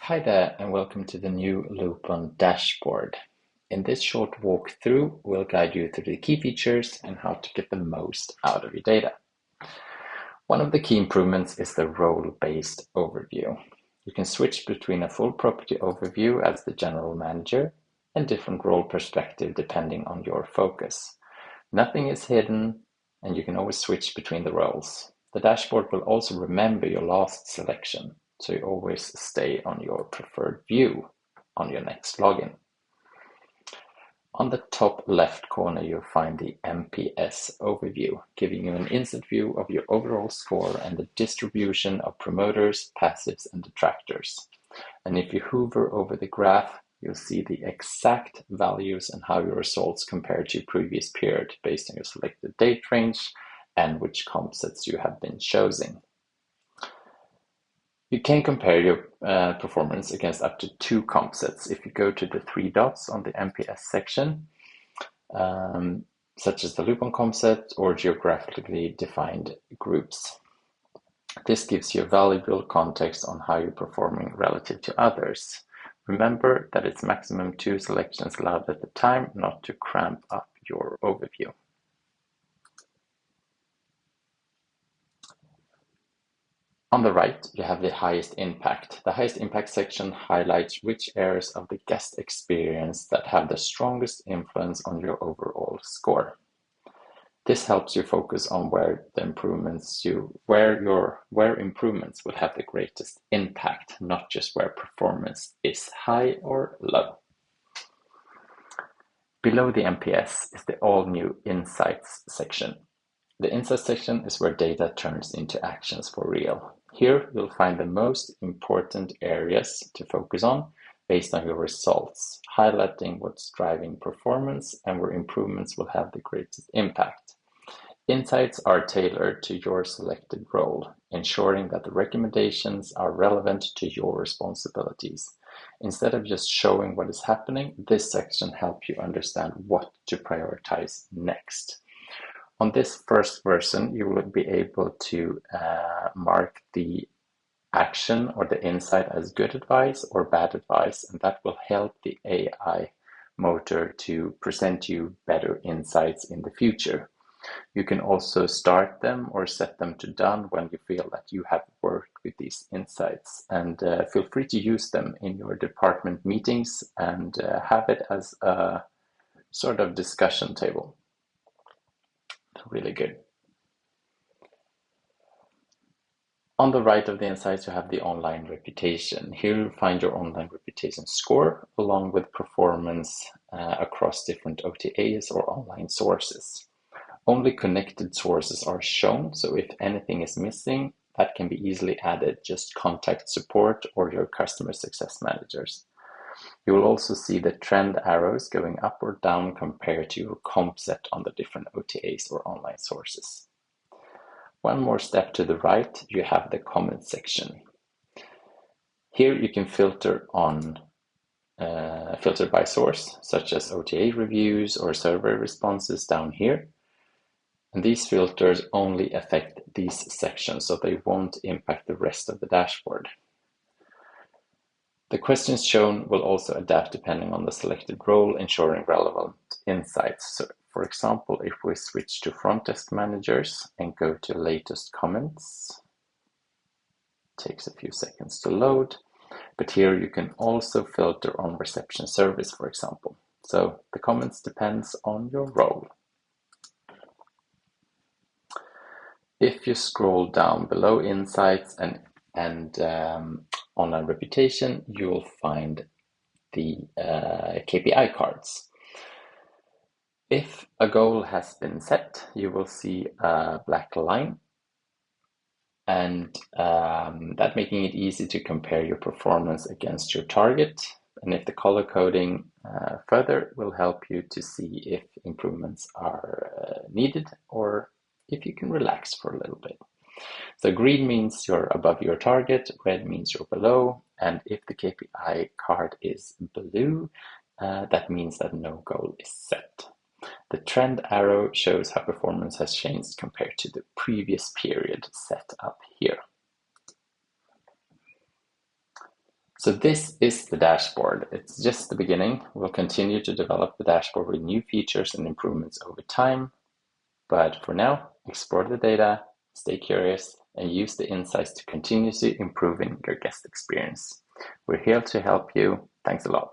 Hi there, and welcome to the new Loopon Dashboard. In this short walkthrough, we'll guide you through the key features and how to get the most out of your data. One of the key improvements is the role-based overview. You can switch between a full property overview as the general manager and different role perspective depending on your focus. Nothing is hidden, and you can always switch between the roles. The dashboard will also remember your last selection, so you always stay on your preferred view on your next login. On the top left corner, you'll find the MPS overview, giving you an instant view of your overall score and the distribution of promoters, passives, and detractors. And if you hover over the graph, you'll see the exact values and how your results compare to your previous period based on your selected date range and which comp sets you have been choosing. You can compare your performance against up to 2 comp sets if you go to the 3 dots on the MPS section, such as the Loopon comp set or geographically defined groups. This gives you valuable context on how you're performing relative to others. Remember that it's maximum 2 selections allowed at a time, not to cramp up your overview. On the right, you have the highest impact. The highest impact section highlights which areas of the guest experience that have the strongest influence on your overall score. This helps you focus on where improvements will have the greatest impact, not just where performance is high or low. Below the MPS is the all-new Insights section. The Insights section is where data turns into actions for real. Here you'll find the most important areas to focus on based on your results, highlighting what's driving performance and where improvements will have the greatest impact. Insights are tailored to your selected role, ensuring that the recommendations are relevant to your responsibilities. Instead of just showing what is happening, this section helps you understand what to prioritize next. On this first version, you will be able to mark the action or the insight as good advice or bad advice, and that will help the AI motor to present you better insights in the future. You can also start them or set them to done when you feel that you have worked with these insights, and feel free to use them in your department meetings and have it as a sort of discussion table. Really good. On the right of the insights, you have the online reputation. Here you'll find your online reputation score along with performance across different OTAs or online sources. Only connected sources are shown, so if anything is missing, that can be easily added. Just contact support or your customer success managers. You will also see the trend arrows going up or down compared to your comp set on the different OTAs or online sources. One more step to the right, you have the comment section. Here you can filter by source, such as OTA reviews or survey responses down here. And these filters only affect these sections, so they won't impact the rest of the dashboard. The questions shown will also adapt depending on the selected role, ensuring relevant insights. So, for example, if we switch to front desk managers and go to latest comments, it takes a few seconds to load, but here you can also filter on reception service, for example. So the comments depends on your role. If you scroll down below insights and online reputation, you will find the KPI cards. If a goal has been set, you will see a black line, and that making it easy to compare your performance against your target. And if the color coding further will help you to see if improvements are needed or if you can relax for a little bit. So green means you're above your target, red means you're below, and if the KPI card is blue, that means that no goal is set. The trend arrow shows how performance has changed compared to the previous period set up here. So this is the dashboard. It's just the beginning. We'll continue to develop the dashboard with new features and improvements over time. But for now, explore the data, stay curious, and use the insights to continuously improving your guest experience. We're here to help you. Thanks a lot.